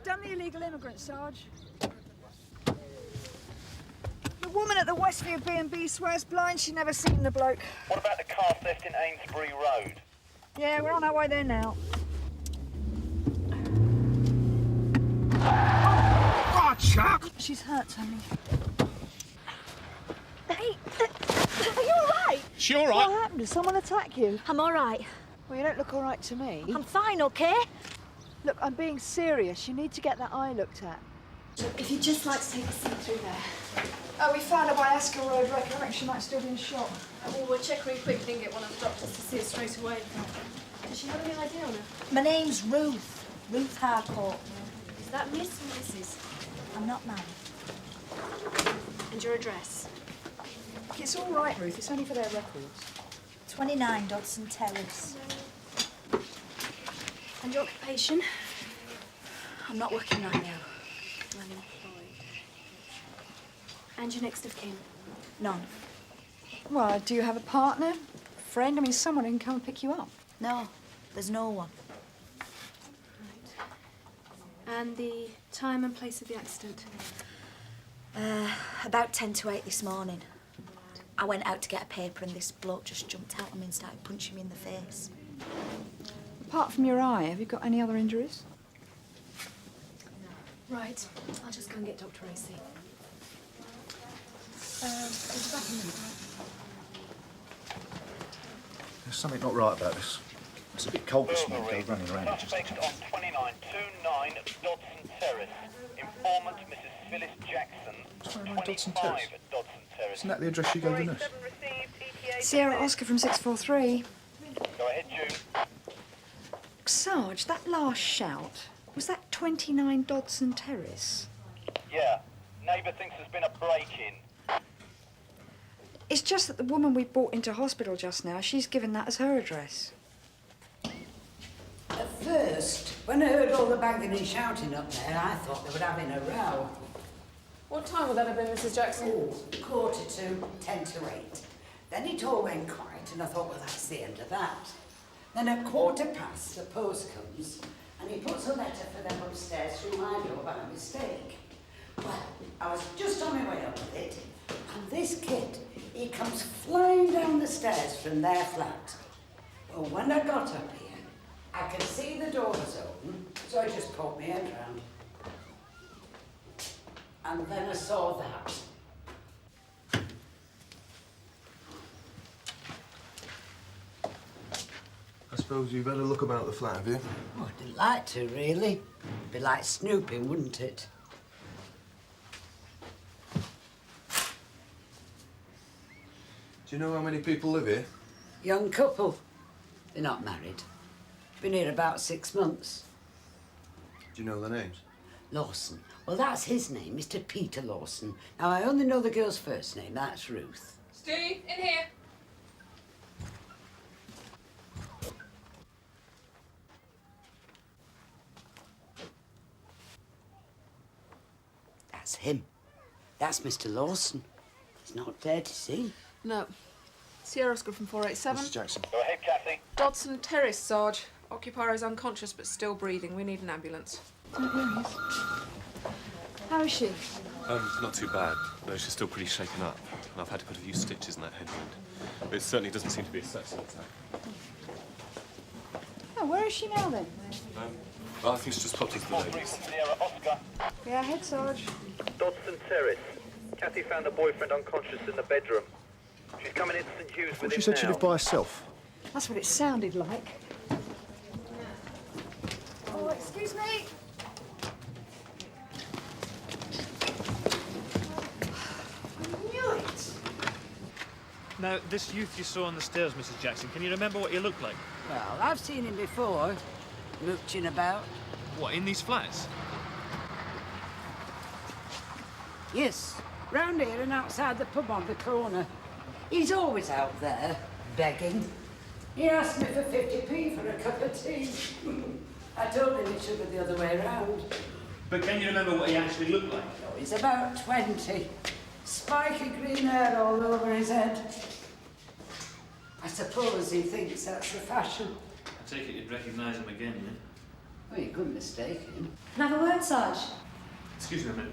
done the illegal immigrant, Sarge. The woman at the Westview B&B swears blind she never seen the bloke. What about the car theft in Amesbury Road? Yeah, we're on our way there now. Oh, Chuck! She's hurt, Tony. Hey, are you all right? She all right? What happened? Did someone attack you? I'm all right. Well, you don't look all right to me. I'm fine, okay? Look, I'm being serious. You need to get that eye looked at. Look, if you'd just like to take a seat through there. Oh, we found her by Askell Road Wreck. I reckon she might still be in shock. Oh, we'll check really quickly and get one of the doctors to see her straight away. Does she have any idea on her? My name's Ruth. Ruth Harcourt. Is that Miss or Mrs.? I'm not married. And your address? It's all right, Ruth. It's only for their records. 29 Dodson Terrace. And your occupation? I'm not working right now. Unemployed. And your next of kin? None. Well, do you have a partner? Friend? I mean, someone who can come and pick you up. No, there's no one. Right. And the time and place of the accident? About 10 to 8 this morning. I went out to get a paper and this bloke just jumped out on me and started punching me in the face. Apart from your eye, have you got any other injuries? Right. I'll just go and get Dr. AC. It's back in a minute. There's something not right about this. It's a bit cold this morning, go running around. Suspect on 2929 Dodson Terrace. Informant Mrs. Phyllis Jackson. 29 Dodson 25 Terrace? Dodson Terrace. Isn't that the address you gave the nurse? Sierra Oscar from 643. Go ahead, June. Sarge, that last shout, was that 29 Dodson Terrace? Yeah. Neighbour thinks there's been a break-in. It's just that the woman we brought into hospital just now, she's given that as her address. At first, when I heard all the banging and shouting up there, I thought they were having a row. What time would that have been, Mrs. Jackson? Oh, 7:45, 10 to 8. Then it all went quiet and I thought, well, that's the end of that. Then at 15:15, the post comes and he puts a letter for them upstairs through my door by mistake. Well, I was just on my way up with it, and this kid, he comes flying down the stairs from their flat. Well, when I got up here, I could see the door was open, so I just poked my head round. And then I saw that. I suppose you've had a look about the flat, have you? Oh, I'd like to, really. Be like snooping, wouldn't it? Do you know how many people live here? Young couple. They're not married. Been here about 6 months. Do you know their names? Lawson. Well, that's his name, Mr. Peter Lawson. Now, I only know the girl's first name. That's Ruth. Steve, in here. That's him. That's Mr. Lawson. He's not dead, is he? No. Sierra Oscar from 487. Mrs. Jackson. Go ahead, Kathy. Dodson Terrace, Sarge. Occupier is unconscious but still breathing. We need an ambulance. How is she? Not too bad, though she's still pretty shaken up. And I've had to put a few stitches in that head wound. But it certainly doesn't seem to be a sepsis attack. Oh, where is she now, then? Well, I think she's just popped into the ladies. Sierra Oscar. Yeah, head, Sarge. Dodson Terrace. Kathy found her boyfriend unconscious in the bedroom. She's coming into St. Hugh's with She him said she now. lived by herself. That's what it sounded like. Oh, excuse me. I knew it. Now, this youth you saw on the stairs, Mrs. Jackson, can you remember what he looked like? Well, I've seen him before, mooching about. What, in these flats? Yes, round here and outside the pub on the corner. He's always out there, begging. He asked me for 50p for a cup of tea. I told him it should be the other way around. But can you remember what he actually looked like? Oh, he's about 20. Spiky green hair all over his head. I suppose he thinks that's the fashion. I take it you'd recognise him again, yeah? Well, you couldn't mistake him. Can I have a word, Sarge? Excuse me a minute.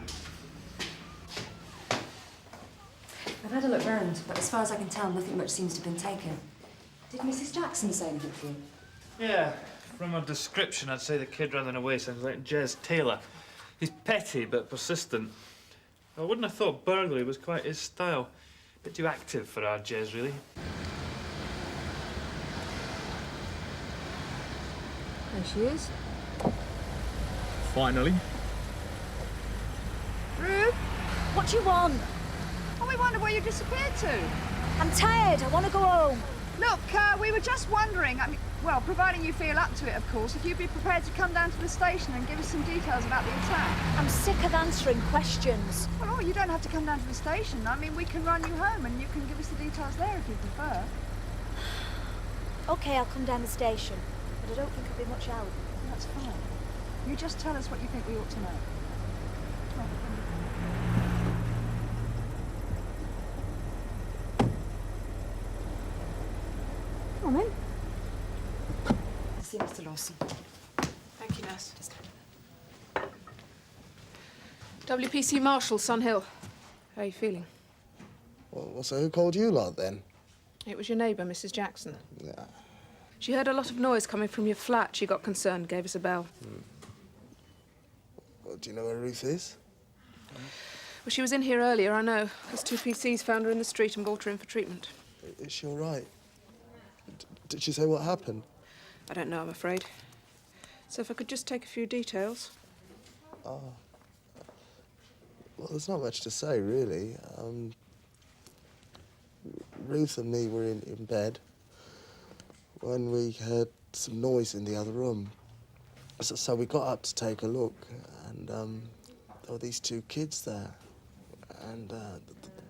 I've had a look round, but as far as I can tell, nothing much seems to have been taken. Did Mrs. Jackson say anything to you? Yeah, from her description, I'd say the kid running away sounds like Jez Taylor. He's petty but persistent. I wouldn't have thought burglary was quite his style. A bit too active for our Jez, really. There she is. Finally. Ruth? What do you want? Oh, we wonder where you disappeared to. I'm tired. I want to go home. Look, we were just wondering, well, providing you feel up to it, of course, if you'd be prepared to come down to the station and give us some details about the attack. I'm sick of answering questions. Well, you don't have to come down to the station. We can run you home and you can give us the details there if you prefer. OK, I'll come down the station, but I don't think I'll be much help. That's fine. You just tell us what you think we ought to know. Come on, then. See Mr. Lawson. Thank you, nurse. WPC Marshal, Sun Hill. How are you feeling? Well, so who called you lot then? It was your neighbour, Mrs. Jackson. Yeah. She heard a lot of noise coming from your flat. She got concerned, gave us a bell. Well, do you know where Ruth is? Well, she was in here earlier, I know. Those two PCs found her in the street and brought her in for treatment. Is she all right? Did she say what happened? I don't know, I'm afraid. So if I could just take a few details. Oh. Well, there's not much to say, really. Ruth and me were in bed when we heard some noise in the other room. So we got up to take a look, and there were these two kids there. And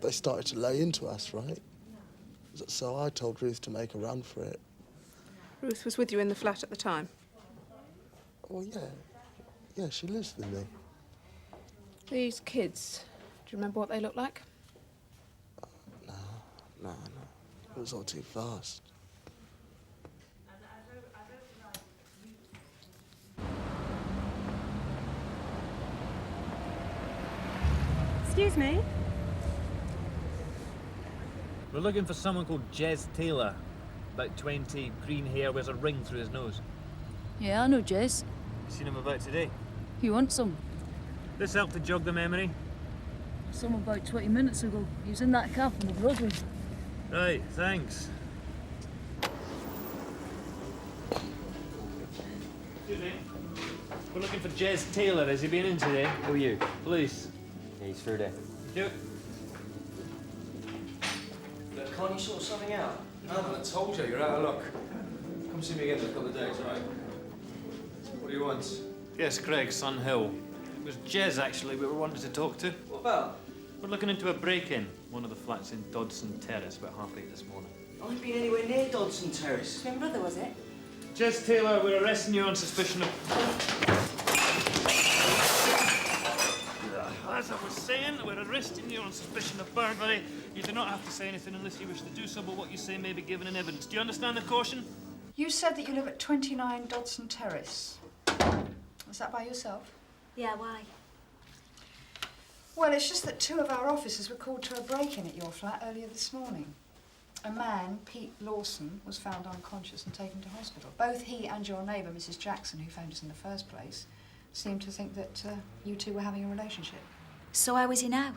they started to lay into us, right? So I told Ruth to make a run for it. Ruth was with you in the flat at the time? Oh, yeah. Yeah, she lives with me. These kids, do you remember what they looked like? No. It was all too fast. Excuse me? We're looking for someone called Jez Taylor. About 20, green hair, wears a ring through his nose. Yeah, I know Jez. You seen him about today? You want some? This helped to jog the memory. Some about 20 minutes ago. He was in that car from the Broadway. Right, thanks. Excuse me. We're looking for Jez Taylor. Has he been in today? Who are you? Police. Yeah, he's through there. You. Look, can't you sort something out? No, I told you, you're out of luck. Come see me again in a couple of days, all right? What do you want? Yes, Craig, Sun Hill. It was Jez, actually, we were wanting to talk to. What about? We're looking into a break-in. One of the flats in Dodson Terrace, about 8:30 this morning. I haven't been anywhere near Dodson Terrace. Your brother, was it? Jez Taylor, we're arresting you on suspicion of... As I was saying, we're arresting you on suspicion of burglary. You do not have to say anything unless you wish to do so, but what you say may be given in evidence. Do you understand the caution? You said that you live at 29 Dodson Terrace. Was that by yourself? Yeah, why? Well, it's just that two of our officers were called to a break-in at your flat earlier this morning. A man, Pete Lawson, was found unconscious and taken to hospital. Both he and your neighbour, Mrs. Jackson, who found us in the first place, seemed to think that you two were having a relationship. So how is he now?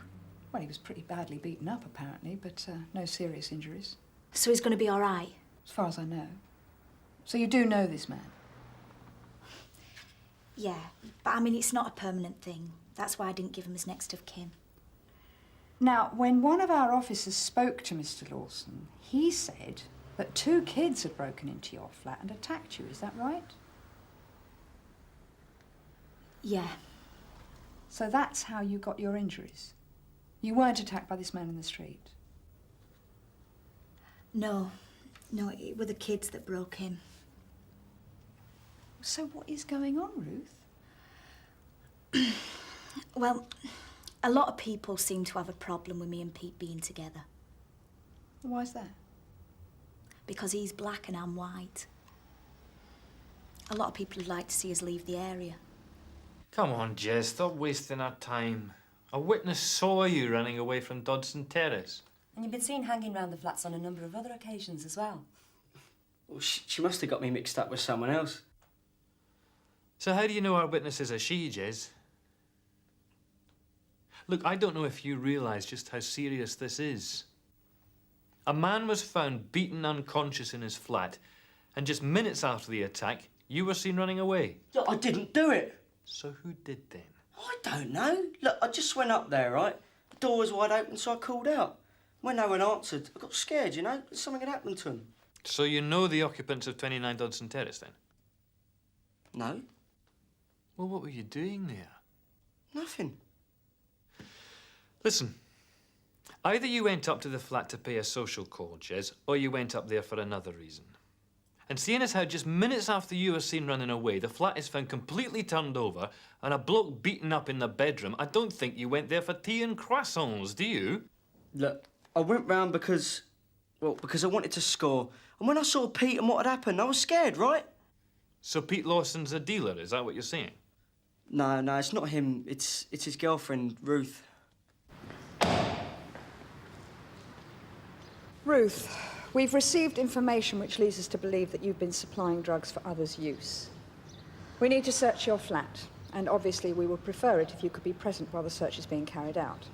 Well, he was pretty badly beaten up, apparently, but no serious injuries. So he's going to be all right? As far as I know. So you do know this man? Yeah, but it's not a permanent thing. That's why I didn't give him his next of kin. Now, when one of our officers spoke to Mr. Lawson, he said that two kids had broken into your flat and attacked you. Is that right? Yeah. So that's how you got your injuries? You weren't attacked by this man in the street? No, it were the kids that broke in. So what is going on, Ruth? Well, a lot of people seem to have a problem with me and Pete being together. Why's that? Because he's black and I'm white. A lot of people would like to see us leave the area. Come on, Jez, stop wasting our time. A witness saw you running away from Dodson Terrace. And you've been seen hanging round the flats on a number of other occasions as well. Well, she must have got me mixed up with someone else. So how do you know our witness is a she, Jez? Look, I don't know if you realise just how serious this is. A man was found beaten unconscious in his flat, and just minutes after the attack, you were seen running away. Look, I didn't do it. So who did then? I don't know. Look, I just went up there, right? The door was wide open, so I called out. When no one answered, I got scared, you know? Something had happened to him. So you know the occupants of 29 Dodson Terrace, then? No. Well, what were you doing there? Nothing. Listen, either you went up to the flat to pay a social call, Jez, or you went up there for another reason. And seeing as how just minutes after you were seen running away, the flat is found completely turned over and a bloke beaten up in the bedroom, I don't think you went there for tea and croissants, do you? Look, I went round because I wanted to score. And when I saw Pete and what had happened, I was scared, right? So Pete Lawson's a dealer, is that what you're saying? No, it's not him. It's his girlfriend, Ruth. Ruth, we've received information which leads us to believe that you've been supplying drugs for others' use. We need to search your flat, and obviously we would prefer it if you could be present while the search is being carried out.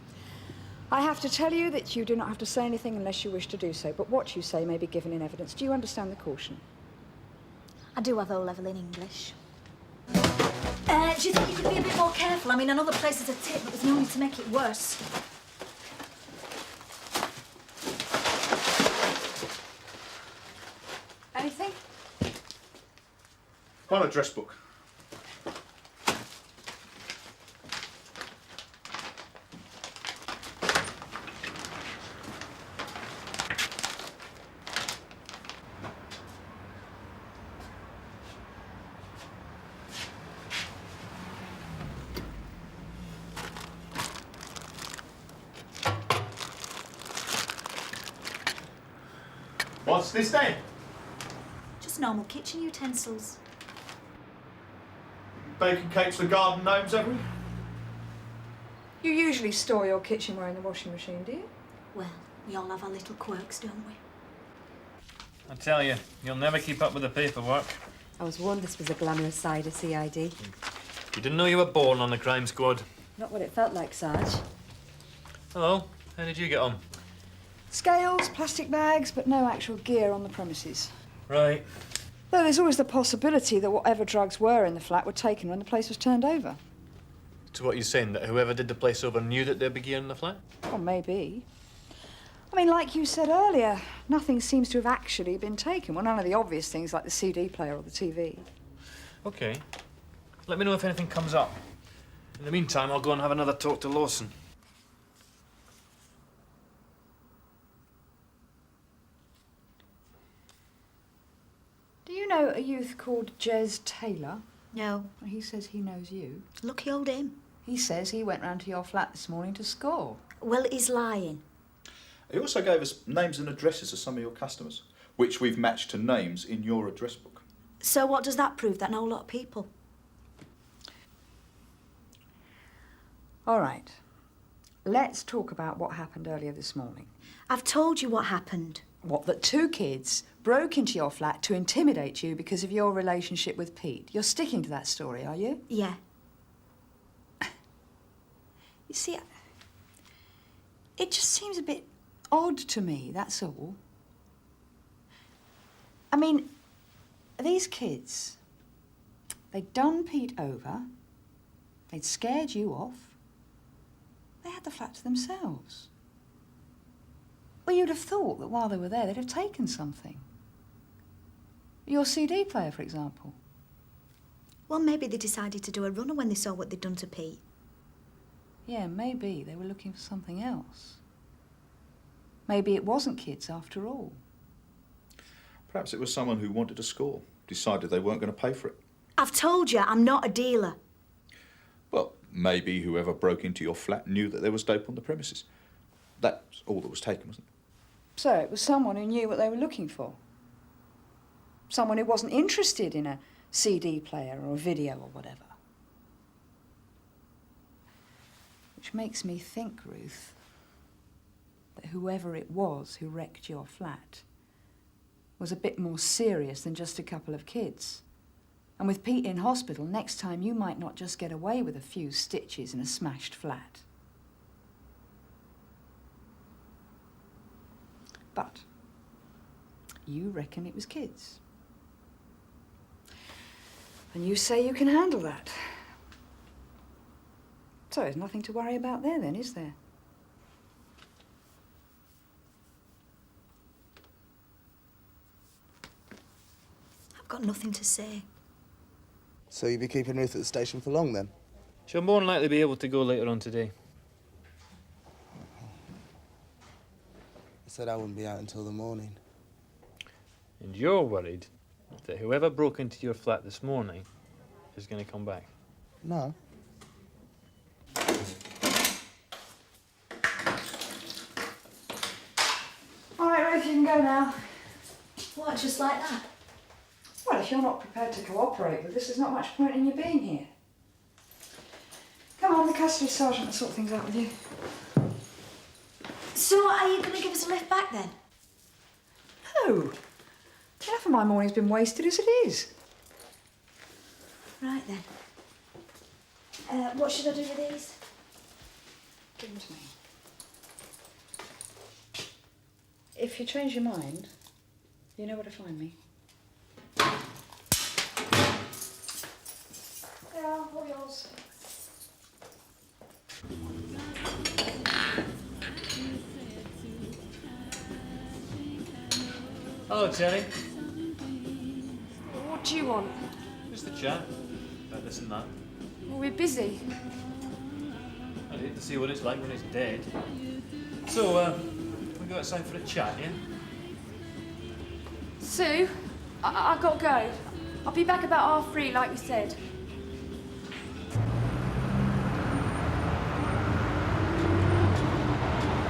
I have to tell you that you do not have to say anything unless you wish to do so, but what you say may be given in evidence. Do you understand the caution? I do have O-level in English. Do you think you could be a bit more careful? I mean, another place is a tip, but there's no need to make it worse. Anything? Find an address book. What's this then? Just normal kitchen utensils. Baking cakes for garden gnomes, have we? You usually store your kitchenware in the washing machine, do you? Well, we all have our little quirks, don't we? I tell you, you'll never keep up with the paperwork. I was warned this was a glamorous side of CID. You didn't know you were born on the crime squad. Not what it felt like, Sarge. Hello, how did you get on? Scales, plastic bags, but no actual gear on the premises. Right. Though there's always the possibility that whatever drugs were in the flat were taken when the place was turned over. So what you're saying, that whoever did the place over knew that there'd be gear in the flat? Or maybe. I mean, like you said earlier, nothing seems to have actually been taken. Well, none of the obvious things like the CD player or the TV. OK. Let me know if anything comes up. In the meantime, I'll go and have another talk to Lawson. Do you know a youth called Jez Taylor? No. He says he knows you. Lucky old him. He says he went round to your flat this morning to score. Well, he's lying. He also gave us names and addresses of some of your customers, which we've matched to names in your address book. So what does that prove? That know a lot of people? All right. Let's talk about what happened earlier this morning. I've told you what happened. What, that two kids broke into your flat to intimidate you because of your relationship with Pete? You're sticking to that story, are you? Yeah. You see, it just seems a bit odd to me, that's all. I mean, these kids, they'd done Pete over, they'd scared you off, they had the flat to themselves. Well, you'd have thought that while they were there, they'd have taken something. Your CD player, for example. Well, maybe they decided to do a runner when they saw what they'd done to Pete. Yeah, maybe they were looking for something else. Maybe it wasn't kids after all. Perhaps it was someone who wanted to score, decided they weren't going to pay for it. I've told you, I'm not a dealer. Well, maybe whoever broke into your flat knew that there was dope on the premises. That's all that was taken, wasn't it? So it was someone who knew what they were looking for. Someone who wasn't interested in a CD player or a video or whatever. Which makes me think, Ruth, that whoever it was who wrecked your flat was a bit more serious than just a couple of kids. And with Pete in hospital, next time you might not just get away with a few stitches in a smashed flat. But you reckon it was kids. And you say you can handle that. So there's nothing to worry about there then, is there? I've got nothing to say. So you'll be keeping Ruth at the station for long, then? She'll more than likely be able to go later on today. I said I wouldn't be out until the morning. And you're worried that whoever broke into your flat this morning is going to come back? No. All right, Ruth, you can go now. What, just like that? Well, if you're not prepared to cooperate with us, there's not much point in you being here. Come on, the custody sergeant will sort things out with you. So are you going to give us a lift back then? No. Half of my morning's been wasted as it is. Right then. What should I do with these? Give them to me. If you change your mind, you know where to find me. There are all yours. Hello, Terry. What do you want? Just a chat about this and that. Well, we're busy. I'd hate to see what it's like when it's dead. So, we go outside for a chat, yeah? Sue, I've got to go. I'll be back about 3:30, like you said.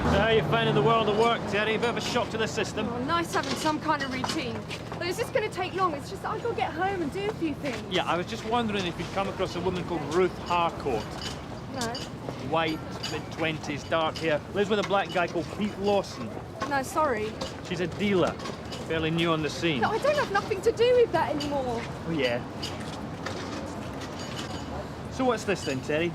So how are you finding the world of work, Terry? A bit of a shock to the system? Oh, nice having some kind of routine. But is this going to take long? It's just that I've got to get home and do a few things. Yeah, I was just wondering if you'd come across a woman called Ruth Harcourt. No. White, mid-20s, dark hair. Lives with a black guy called Pete Lawson. No, sorry. She's a dealer. Fairly new on the scene. No, I don't have nothing to do with that anymore. Oh, yeah. So what's this then, Terry?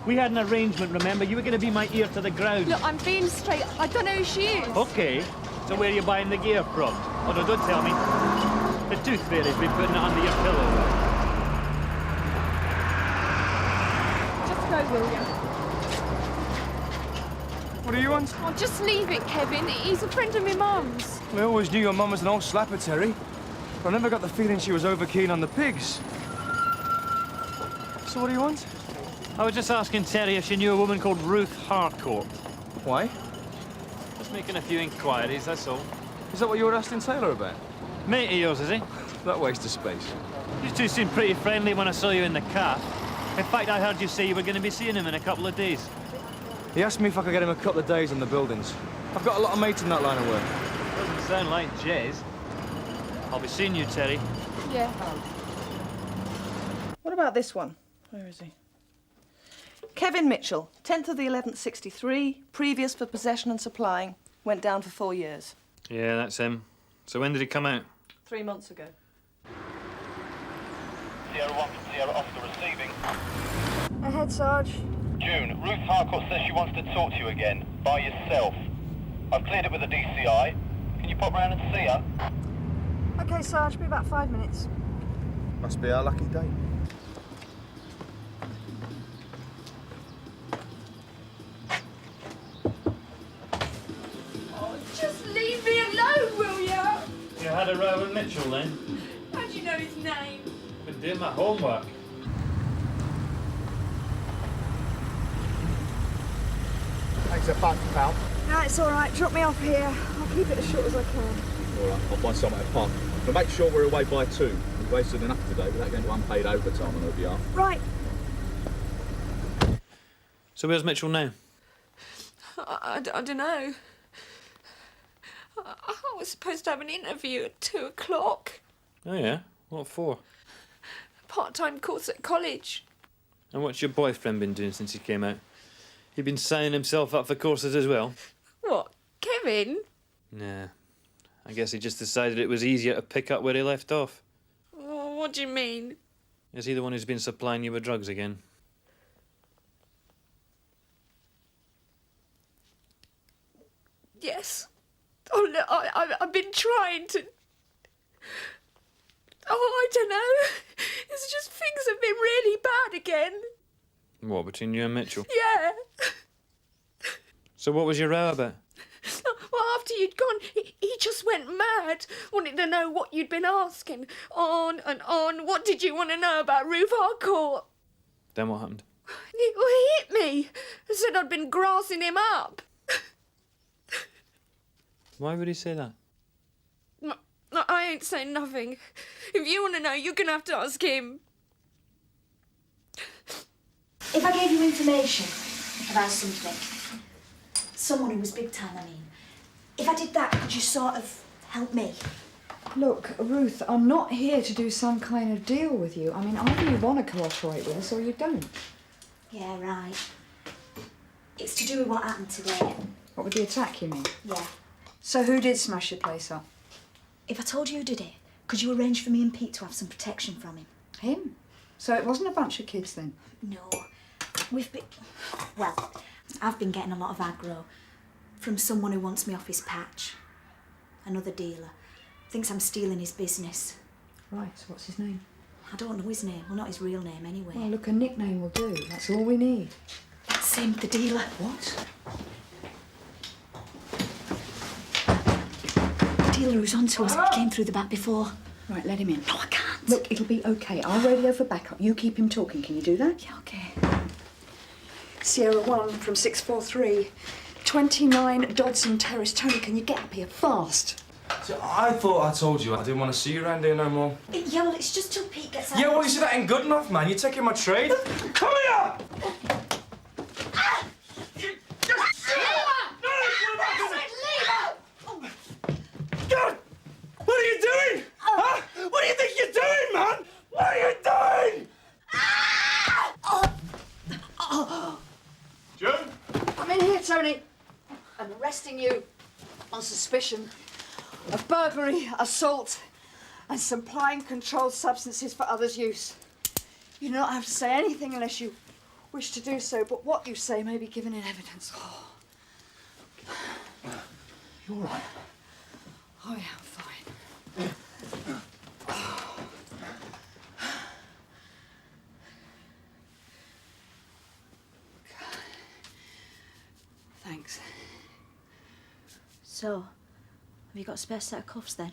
We had an arrangement, remember? You were going to be my ear to the ground. Look, I'm being straight. I don't know who she is. Okay. So where are you buying the gear from? Oh, no, don't tell me. The tooth fairy's been putting it under your pillow. Just go, will you? What do you want? Oh, just leave it, Kevin. He's a friend of my mum's. I always knew your mum was an old slapper, Terry. But I never got the feeling she was over keen on the pigs. So what do you want? I was just asking Terry if she knew a woman called Ruth Harcourt. Why? Just making a few inquiries, that's all. Is that what you were asking Taylor about? Mate of yours, is he? That waste of space. You two seemed pretty friendly when I saw you in the car. In fact, I heard you say you were going to be seeing him in a couple of days. He asked me if I could get him a couple of days on the buildings. I've got a lot of mates in that line of work. Doesn't sound like Jez. I'll be seeing you, Terry. Yeah. What about this one? Where is he? Kevin Mitchell, 10th of the 11th, 63, previous for possession and supplying, went down for 4 years. Yeah, that's him. So when did he come out? 3 months ago. Sierra 1 from Sierra Oscar receiving. Ahead, Sarge. June, Ruth Harcourt says she wants to talk to you again, by yourself. I've cleared it with the DCI. Can you pop round and see her? OK, Sarge, be about 5 minutes. Must be our lucky day. Oh, just leave me alone, will ya? You had a row with Mitchell, then? How do you know his name? Been doing my homework. Thanks a bunch, pal. No, it's all right. Drop me off here. I'll keep it as short as I can. All right, I'll find somewhere to park. But make sure we're away by 2. We've wasted enough today without going to unpaid overtime on our behalf. Right. So where's Mitchell now? I don't know. I was supposed to have an interview at 2 o'clock. Oh, yeah? What for? part-time course at college. And what's your boyfriend been doing since he came out? He been signing himself up for courses as well? What, Kevin? Nah. I guess he just decided it was easier to pick up where he left off. Oh, what do you mean? Is he the one who's been supplying you with drugs again? Yes. Oh, look, I've been trying to... Oh, I don't know. It's just things have been really bad again. What, between you and Mitchell? Yeah. So what was your row about? Well, after you'd gone, he just went mad. Wanted to know what you'd been asking. On and on. What did you want to know about Ruth Harcourt? Then what happened? He hit me. Said I'd been grassing him up. Why would he say that? No, I ain't saying nothing. If you want to know, you're going to have to ask him. If I gave you information about something, someone who was big time, I mean, if I did that, could you sort of help me? Look, Ruth, I'm not here to do some kind of deal with you. I mean, either you want to cooperate with us or you don't. Yeah, right. It's to do with what happened today. What, with the attack, you mean? Yeah. So who did smash your place up? If I told you who did it, could you arrange for me and Pete to have some protection from him? Him? So it wasn't a bunch of kids then? No. We've been... Well, I've been getting a lot of aggro from someone who wants me off his patch. Another dealer. Thinks I'm stealing his business. Right, so what's his name? I don't know his name. Well, not his real name anyway. Well, look, a nickname will do. That's all we need. That's him, the dealer. What? The dealer who's onto us came through the back before. Right, let him in. No, I can't. Look, it'll be okay. I'll radio for backup. You keep him talking. Can you do that? Yeah, okay. Sierra 1 from 643. 29 Dodson Terrace. Tony, can you get up here fast? So I thought I told you I didn't want to see you around here no more. Yeah, well, it's just till Pete gets out. Yeah, well, you said that ain't good enough, man. You're taking my trade. Come here! God! What are you doing? Huh? What do you think you're doing, man? What are you doing? Joe? I'm in here, Tony. I'm arresting you on suspicion of burglary, assault, and supplying controlled substances for others' use. You do not have to say anything unless you wish to do so, but what you say may be given in evidence. Oh. You all right? Oh, yeah, I'm fine. Thanks. So, have you got a spare set of cuffs then?